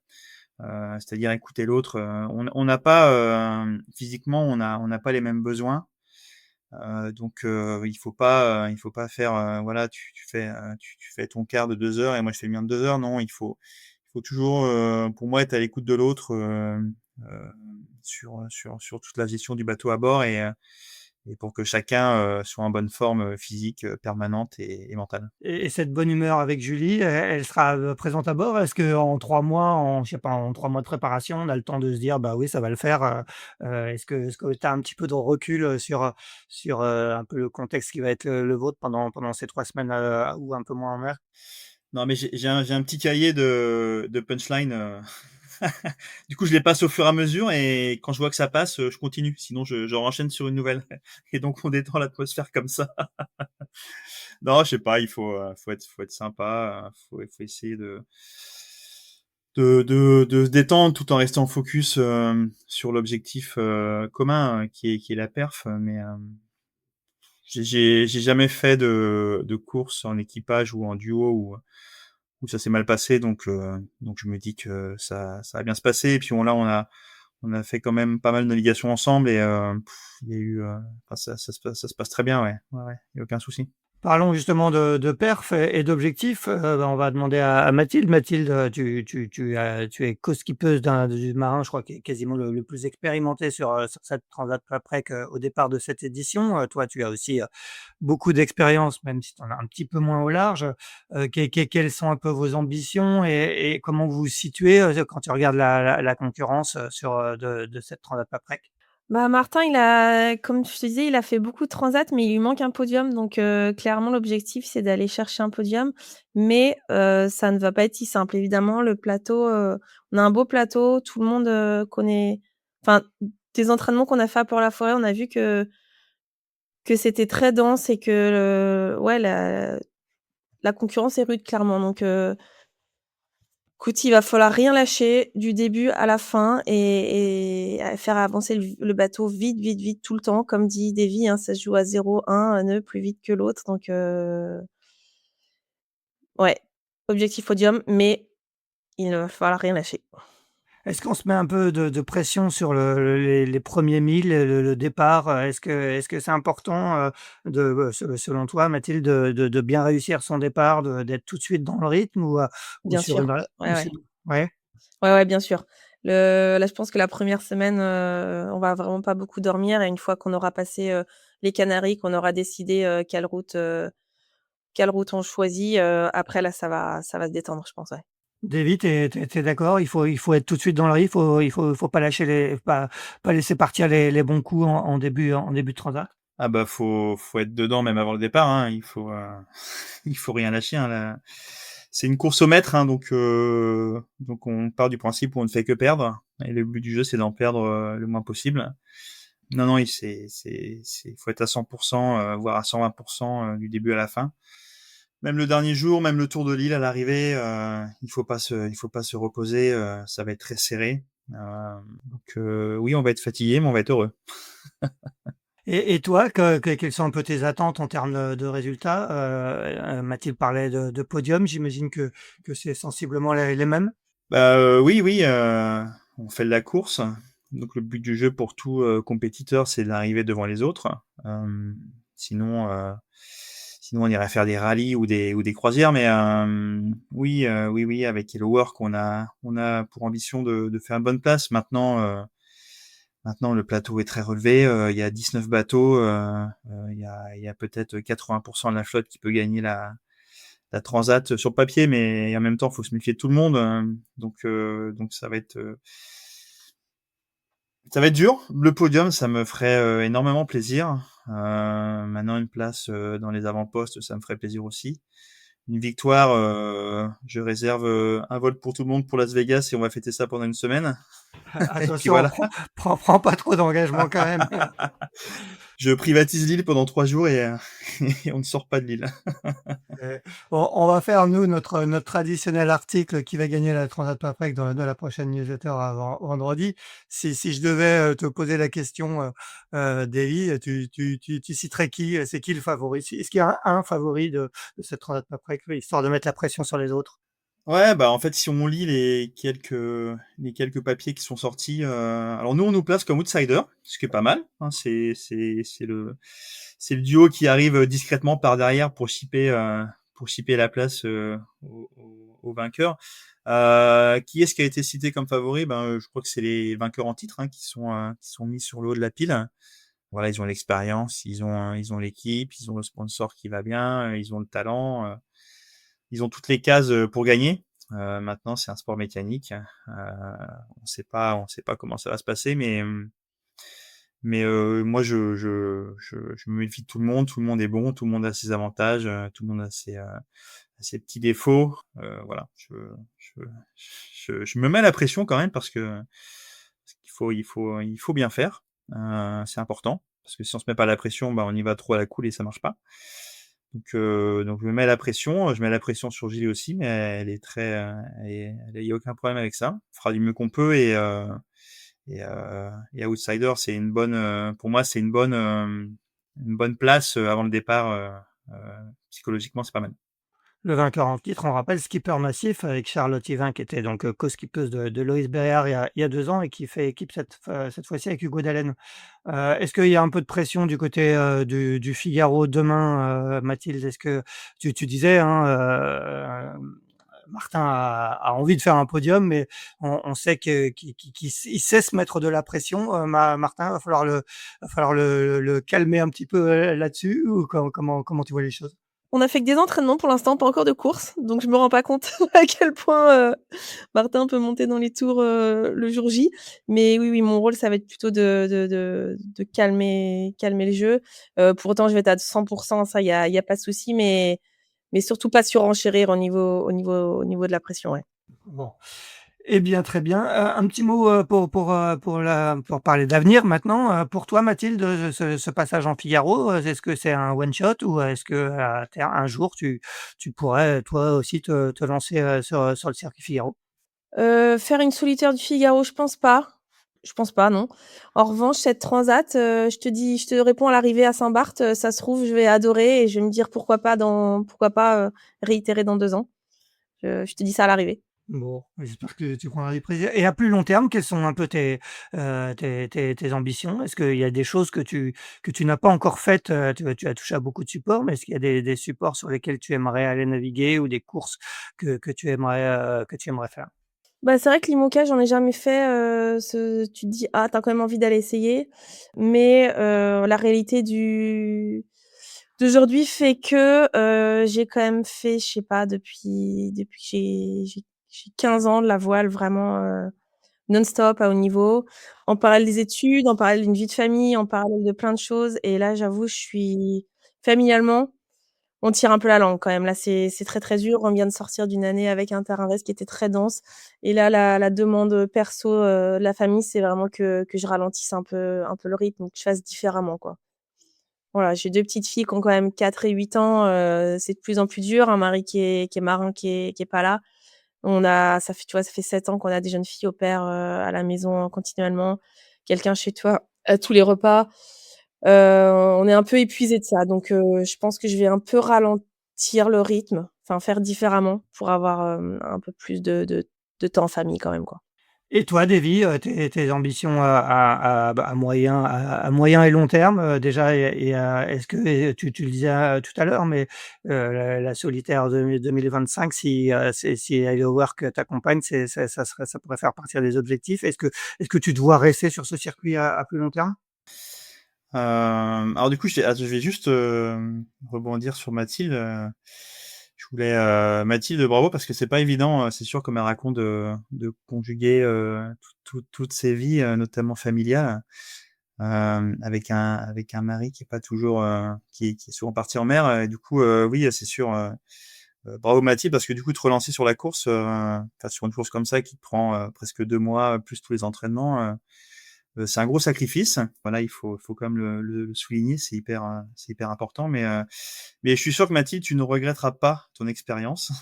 C'est-à-dire écouter l'autre, on n'a pas, physiquement, on n'a pas les mêmes besoins, donc il faut pas faire, voilà, tu fais ton quart de 2 heures et moi je fais le mien de 2 heures. Non, il faut toujours, pour moi, être à l'écoute de l'autre, sur toute la gestion du bateau à bord et pour que chacun, soit en bonne forme, physique, permanente et mentale. Et cette bonne humeur avec Julie, elle sera, présente à bord? Est-ce qu'en 3 mois, je sais pas, en 3 mois de préparation, on a le temps de se dire: «Bah oui, ça va le faire», est-ce que tu as un petit peu de recul, sur, un peu le contexte qui va être le vôtre pendant ces 3 semaines, ou un peu moins en mer? Non, mais j'ai un petit cahier de punchline, Du coup, je les passe au fur et à mesure et quand je vois que ça passe, je continue. Sinon, je renchaîne sur une nouvelle. Et donc, on détend l'atmosphère comme ça. Non, je sais pas, faut être sympa, faut essayer de se détendre tout en restant focus sur l'objectif commun qui est la perf. Mais j'ai jamais fait de course en équipage ou en duo où ça s'est mal passé, donc je me dis que ça va bien se passer. Et puis on a fait quand même pas mal de navigation ensemble et il y a eu, enfin, ça se passe très bien, ouais, ouais, ouais, il y a aucun souci. Parlons justement de perf et d'objectifs. On va demander à Mathilde. Mathilde, tu es co-skippeuse du marin, je crois, qui est quasiment le plus expérimenté sur cette Transat Paprec au départ de cette édition. Toi, tu as aussi beaucoup d'expérience, même si tu en as un petit peu moins au large. Quelles sont un peu vos ambitions et comment vous vous situez quand tu regardes la concurrence de cette Transat Paprec? Bah, Martin, il a comme je te disais, il a fait beaucoup de transat, mais il lui manque un podium. Donc, clairement, l'objectif, c'est d'aller chercher un podium. Mais, ça ne va pas être si simple. Évidemment, le plateau, on a un beau plateau. Tout le monde, connaît enfin, des entraînements qu'on a fait à Port-la-Forêt, on a vu que c'était très dense et que, ouais, la concurrence est rude, clairement. Donc, écoute, il va falloir rien lâcher du début à la fin et faire avancer le bateau vite, vite, vite tout le temps. Comme dit Davy, hein, ça se joue à 0-1 nœud plus vite que l'autre. Donc, ouais, objectif podium, mais il ne va falloir rien lâcher. Est-ce qu'on se met un peu de pression sur les premiers milles, le départ? Est-ce que c'est important, selon toi, Mathilde, de bien réussir son départ, d'être tout de suite dans le rythme ou Bien sur sûr. une Ouais, ou ouais. sur ouais? Ouais, ouais, bien sûr. Là, je pense que la première semaine, on va vraiment pas beaucoup dormir et une fois qu'on aura passé, les Canaries, qu'on aura décidé, quelle route on choisit, après là, ça va se détendre, je pense, ouais. David, tu es d'accord? Il faut être tout de suite dans le rythme, il faut pas lâcher pas laisser partir les bons coups en début de transat? Ah bah faut être dedans même avant le départ, hein. Il faut rien lâcher, hein, là. C'est une course au mètre, hein, donc on part du principe où on ne fait que perdre et le but du jeu c'est d'en perdre le moins possible. Non non, faut être à 100%, voire à 120% du début à la fin. Même le dernier jour, même le tour de l'île à l'arrivée, il faut pas se reposer, ça va être très serré. Oui, on va être fatigué, mais on va être heureux. Et toi, quelles sont un peu tes attentes en termes de résultats? Mathilde parlait de podium, j'imagine que c'est sensiblement les mêmes? Bah, oui, oui, on fait de la course. Donc le but du jeu pour tout compétiteur, c'est d'arriver devant les autres. Sinon, sinon on irait faire des rallyes ou des croisières. Mais oui, oui, oui, avec Hello Work, on a pour ambition de faire une bonne place. Maintenant, le plateau est très relevé. Il y a 19 bateaux. Il y a peut-être 80% de la flotte qui peut gagner la transat sur le papier, mais en même temps, il faut se méfier de tout le monde. Donc ça va être dur. Le podium, ça me ferait énormément plaisir. Maintenant, une place dans les avant-postes, ça me ferait plaisir aussi. Une victoire, je réserve un vol pour tout le monde pour Las Vegas et on va fêter ça pendant une semaine. Et puis Attention, voilà. prends pas trop d'engagement quand même. Je privatise l'île pendant 3 jours et on ne sort pas de l'île. On va faire, nous, notre traditionnel article qui va gagner la Transat Paprec dans la prochaine newsletter avant vendredi. Si je devais te poser la question, Davy, tu citerais qui? C'est qui le favori? Est-ce qu'il y a un favori de cette Transat Paprec, histoire de mettre la pression sur les autres? Ouais, bah en fait, si on lit les quelques papiers qui sont sortis, alors nous on nous place comme outsider, ce qui est pas mal. Hein, c'est le duo qui arrive discrètement par derrière pour shipper la place au vainqueur. Qui est-ce qui a été cité comme favori? Ben je crois que c'est les vainqueurs en titre, hein, qui sont mis sur le haut de la pile. Voilà, ils ont l'expérience, ils ont l'équipe, ils ont le sponsor qui va bien, ils ont le talent. Ils ont toutes les cases pour gagner. Maintenant, c'est un sport mécanique. On sait pas comment ça va se passer, mais moi, je me méfie de tout le monde. Tout le monde est bon, tout le monde a ses avantages, tout le monde a ses petits défauts. Voilà, je me mets la pression quand même parce qu'il faut bien faire. C'est important parce que si on se met pas la pression, bah, on y va trop à la cool et ça marche pas. Donc je me mets la pression, je mets la pression sur Gilles aussi, mais elle est très, il y a aucun problème avec ça. On fera du mieux qu'on peut et Outsider, c'est une bonne, pour moi, c'est une bonne place avant le départ. Psychologiquement, c'est pas mal. Le vainqueur en titre, on rappelle, Skipper Massif avec Charlotte Yvain, qui était donc co-skippeuse de Loïs Béard il y a 2 ans et qui fait équipe cette fois-ci avec Hugo Dallène. Est-ce qu'il y a un peu de pression du côté du Figaro demain, Mathilde? Est-ce que tu disais, hein, Martin a envie de faire un podium, mais on sait qu'il sait se mettre de la pression. Martin, va falloir le calmer un petit peu là-dessus, ou comment tu vois les choses? On a fait que des entraînements pour l'instant, pas encore de course, donc je me rends pas compte à quel point, Martin peut monter dans les tours, le jour J. Mais oui, mon rôle, ça va être plutôt de calmer le jeu. Pour autant, je vais être à 100%, ça, il y a pas de souci, mais surtout pas surenchérir au niveau de la pression, ouais. Bon. Eh bien, très bien. Un petit mot pour parler d'avenir maintenant. Pour toi, Mathilde, ce passage en Figaro, est-ce que c'est un one shot, ou est-ce que un jour tu pourrais toi aussi te lancer sur le circuit Figaro? Faire une solitaire du Figaro, je pense pas. Je pense pas, non. En revanche, cette transat, je te réponds à l'arrivée à Saint-Barth, ça se trouve, je vais adorer et je vais me dire pourquoi pas, réitérer dans 2 ans. Je te dis ça à l'arrivée. Bon, j'espère que tu prendras du plaisir. Et à plus long terme, quelles sont un peu tes ambitions? Est-ce qu'il y a des choses que tu n'as pas encore faites? Tu as touché à beaucoup de supports, mais est-ce qu'il y a des supports sur lesquels tu aimerais aller naviguer, ou des courses que tu aimerais faire? Bah, c'est vrai que l'IMOCA, j'en ai jamais fait, tu te dis: «Ah, tu as quand même envie d'aller essayer». Mais, la réalité d'aujourd'hui fait que, j'ai quand même fait, je sais pas, depuis que j'ai 15 ans, de la voile vraiment, non-stop à haut niveau, en parallèle des études, en parallèle d'une vie de famille, en parallèle de plein de choses. Et là, j'avoue, je suis familialement, on tire un peu la langue quand même. Là, c'est très, très dur. On vient de sortir d'une année avec un terrain reste qui était très dense, et là, la demande perso, de la famille, c'est vraiment que je ralentisse un peu le rythme, que je fasse différemment, quoi. Voilà, j'ai 2 petites filles qui ont quand même 4 et 8 ans, c'est de plus en plus dur. Un mari qui est marin, qui est pas là. Ça fait 7 ans qu'on a des jeunes filles au pair, à la maison continuellement. Quelqu'un chez toi à tous les repas. On est un peu épuisés de ça, donc je pense que je vais un peu ralentir le rythme, enfin faire différemment pour avoir, un peu plus de temps en famille quand même, quoi. Et toi, Davy, tes ambitions à moyen et long terme, déjà, est-ce que, tu le disais, tout à l'heure, mais la solitaire 2025, si Hello Work t'accompagne, ça pourrait faire partie des objectifs. Est-ce que tu te vois rester sur ce circuit à plus long terme? Alors du coup, je vais juste rebondir sur Mathilde. Je voulais Mathilde, bravo, parce que c'est pas évident. C'est sûr, comme elle raconte, de conjuguer toutes ses vies, notamment familiales, avec un mari qui est pas toujours, qui est souvent parti en mer. Et du coup, oui, c'est sûr. Bravo Mathilde, parce que du coup, te relancer sur la course, enfin, sur une course comme ça qui te prend presque 2 mois, plus tous les entraînements. C'est un gros sacrifice. Voilà, il faut quand même le souligner, c'est hyper important. Mais je suis sûr que Mathilde, tu ne regretteras pas ton expérience.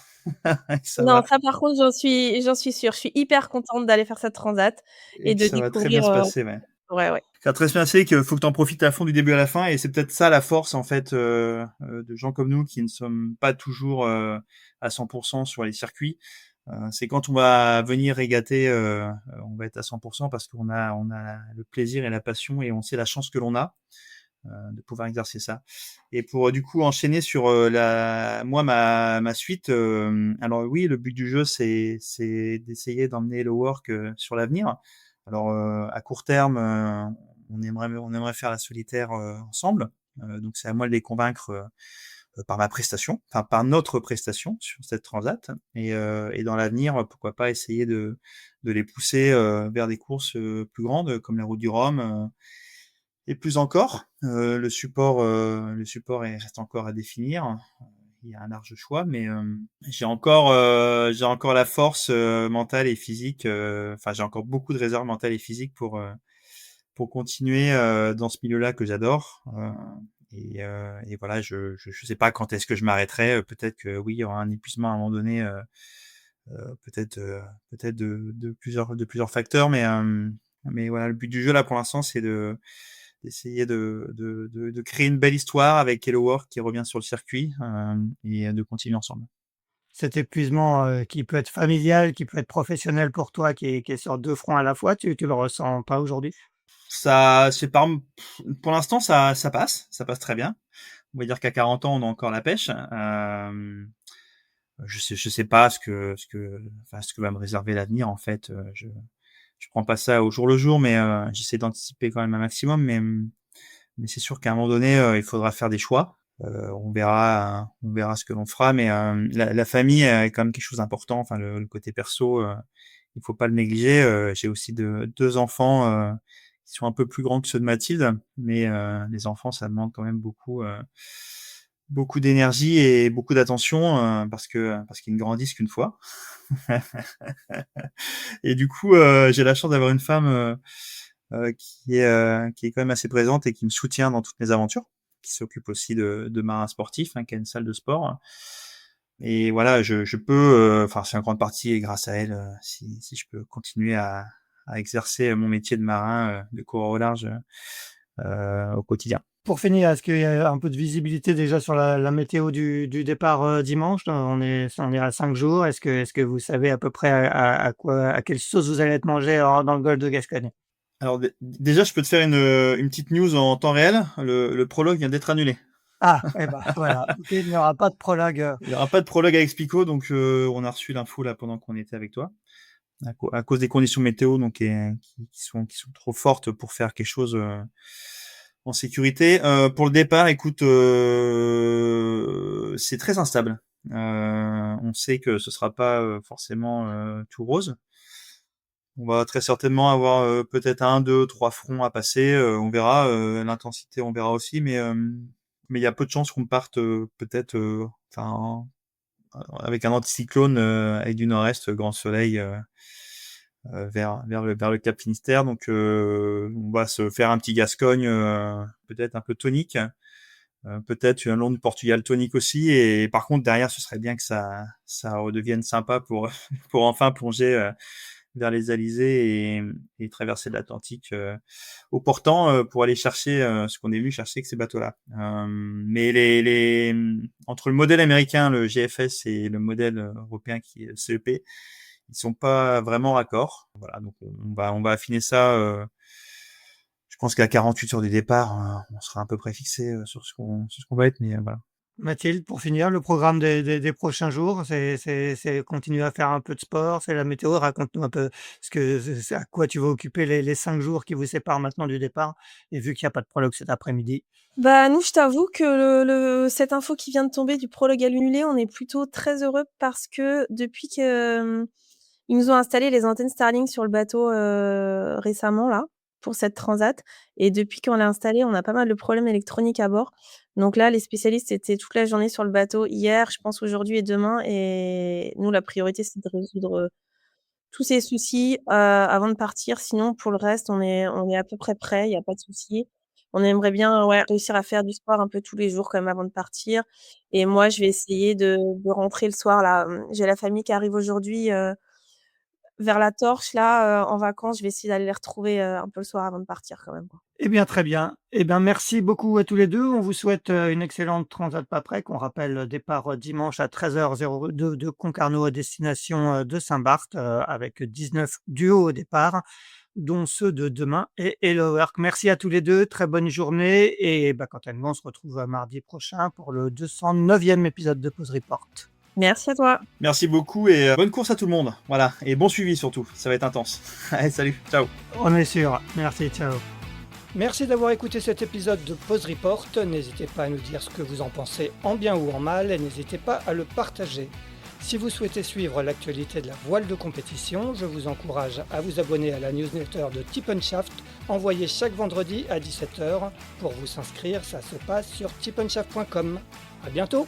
Ça Non, va, ça par contre, j'en suis sûre. Je suis hyper contente d'aller faire cette transat et et que de ça va très bien découvrir, se passer, ouais. ouais, ouais. Ça va très bien se passer, qu'il faut que tu en profites à fond du début à la fin, et c'est peut-être ça la force en fait, de gens comme nous qui ne sommes pas toujours à 100% sur les circuits. C'est quand on va venir régater, on va être à 100% parce qu'on a le plaisir et la passion, et on sait la chance que l'on a de pouvoir exercer ça. Et pour du coup enchaîner sur ma suite. Alors oui, le but du jeu, c'est d'essayer d'emmener le work sur l'avenir. Alors à court terme, on aimerait faire la solitaire ensemble. Donc c'est à moi de les convaincre par ma prestation, enfin par notre prestation sur cette transat. Et dans l'avenir, pourquoi pas essayer de les pousser vers des courses plus grandes, comme la Route du Rhum. Et plus encore, le support reste encore à définir. il y a un large choix, mais j'ai encore la force mentale et physique. Enfin, j'ai encore beaucoup de réserve mentale et physique pour continuer dans ce milieu-là que j'adore. Et voilà, je sais pas quand est-ce que je m'arrêterai. Peut-être que oui, il y aura un épuisement à un moment donné. Peut-être de plusieurs facteurs, mais voilà, le but du jeu là pour l'instant, c'est d'essayer de créer une belle histoire avec Hello World qui revient sur le circuit et de continuer ensemble. Cet épuisement qui peut être familial, qui peut être professionnel pour toi, qui est sur 2 fronts à la fois, tu le ressens pas aujourd'hui? Ça, c'est pas, pour l'instant, ça passe très bien. On va dire qu'à 40 ans, on a encore la pêche. Je sais pas ce que va me réserver l'avenir en fait. Je prends pas ça au jour le jour, mais j'essaie d'anticiper quand même un maximum. Mais c'est sûr qu'à un moment donné, il faudra faire des choix. On verra ce que l'on fera, mais la famille est quand même quelque chose d'important. Enfin, le côté perso, il faut pas le négliger. J'ai aussi 2 enfants qui sont un peu plus grands que ceux de Mathilde, mais les enfants, ça demande quand même beaucoup d'énergie et beaucoup d'attention parce qu'ils ne grandissent qu'une fois. Et du coup, j'ai la chance d'avoir une femme qui est quand même assez présente et qui me soutient dans toutes mes aventures, qui s'occupe aussi de marins sportifs, qui a une salle de sport. Et voilà, je peux, enfin c'est en grande partie grâce à elle, si je peux continuer à exercer mon métier de marin, de coureur au large au quotidien. Pour finir, est-ce qu'il y a un peu de visibilité déjà sur la météo du départ dimanche? On est à 5 jours. Est-ce que vous savez à peu près à quelle sauce vous allez être mangé dans le golfe de Gascogne? Alors déjà, je peux te faire une petite news en temps réel. Le prologue vient d'être annulé. Ah, et ben voilà. Ok, il n'y aura pas de prologue. Il n'y aura pas de prologue avec Pico, donc on a reçu l'info là pendant qu'on était avec toi. À cause des conditions météo donc qui sont trop fortes pour faire quelque chose en sécurité. Pour le départ, écoute, c'est très instable. On sait que ce sera pas forcément tout rose. On va très certainement avoir peut-être 1, 2, 3 fronts à passer. On verra l'intensité, on verra aussi, mais il y a peu de chances qu'on parte peut-être, avec un anticyclone avec du nord-est, grand soleil. Vers le Cap Finistère, donc on va se faire un petit Gascogne peut-être un peu tonique, peut-être un long de Portugal tonique aussi, et par contre derrière ce serait bien que ça redevienne sympa pour pour enfin plonger vers les Alizés et traverser l'Atlantique au portant pour aller chercher ce qu'on est venu chercher avec ces bateaux-là. Mais les entre le modèle américain, le GFS, et le modèle européen qui est le CEP, ils sont pas vraiment raccords. Voilà, donc on va affiner ça. Je pense qu'à 48 heures du départ, on sera à peu près fixé sur ce qu'on va être, mais voilà. Mathilde, pour finir, le programme des prochains jours, c'est continuer à faire un peu de sport, c'est la météo. Raconte-nous un peu c'est à quoi tu vas occuper les 5 jours qui vous séparent maintenant du départ, et vu qu'il n'y a pas de prologue cet après-midi. Bah, nous, je t'avoue que cette info qui vient de tomber du prologue annulé, on est plutôt très heureux parce que depuis que ils nous ont installé les antennes Starlink sur le bateau récemment là, pour cette transat, et depuis qu'on l'a installé, on a pas mal de problèmes électroniques à bord. Donc là, les spécialistes étaient toute la journée sur le bateau hier, je pense aujourd'hui et demain, et nous, la priorité, c'est de résoudre tous ces soucis avant de partir. Sinon, pour le reste, on est à peu près prêt, il y a pas de souci. On aimerait bien, ouais, réussir à faire du sport un peu tous les jours quand même avant de partir, et moi, je vais essayer de rentrer le soir là. J'ai la famille qui arrive aujourd'hui vers la Torche là, en vacances. Je vais essayer d'aller les retrouver un peu le soir avant de partir quand même, quoi. Eh bien, très bien. Eh bien, merci beaucoup à tous les 2. On vous souhaite une excellente transat Paprec. On rappelle, départ dimanche à 13h02 de Concarneau à destination de Saint-Barth, avec 19 duos au départ, dont ceux de demain et Hello Work. Merci à tous les 2. Très bonne journée. Et quant à nous, on se retrouve mardi prochain pour le 209e épisode de Pause Report. Merci à toi. Merci beaucoup et bonne course à tout le monde. Voilà, et bon suivi surtout, ça va être intense. Allez, salut, ciao. On est sûr. Merci, ciao. Merci d'avoir écouté cet épisode de Pause Report. N'hésitez pas à nous dire ce que vous en pensez en bien ou en mal, et n'hésitez pas à le partager. Si vous souhaitez suivre l'actualité de la voile de compétition, je vous encourage à vous abonner à la newsletter de Tip & Shaft, envoyée chaque vendredi à 17h. Pour vous inscrire, ça se passe sur tipnshaft.com. À bientôt.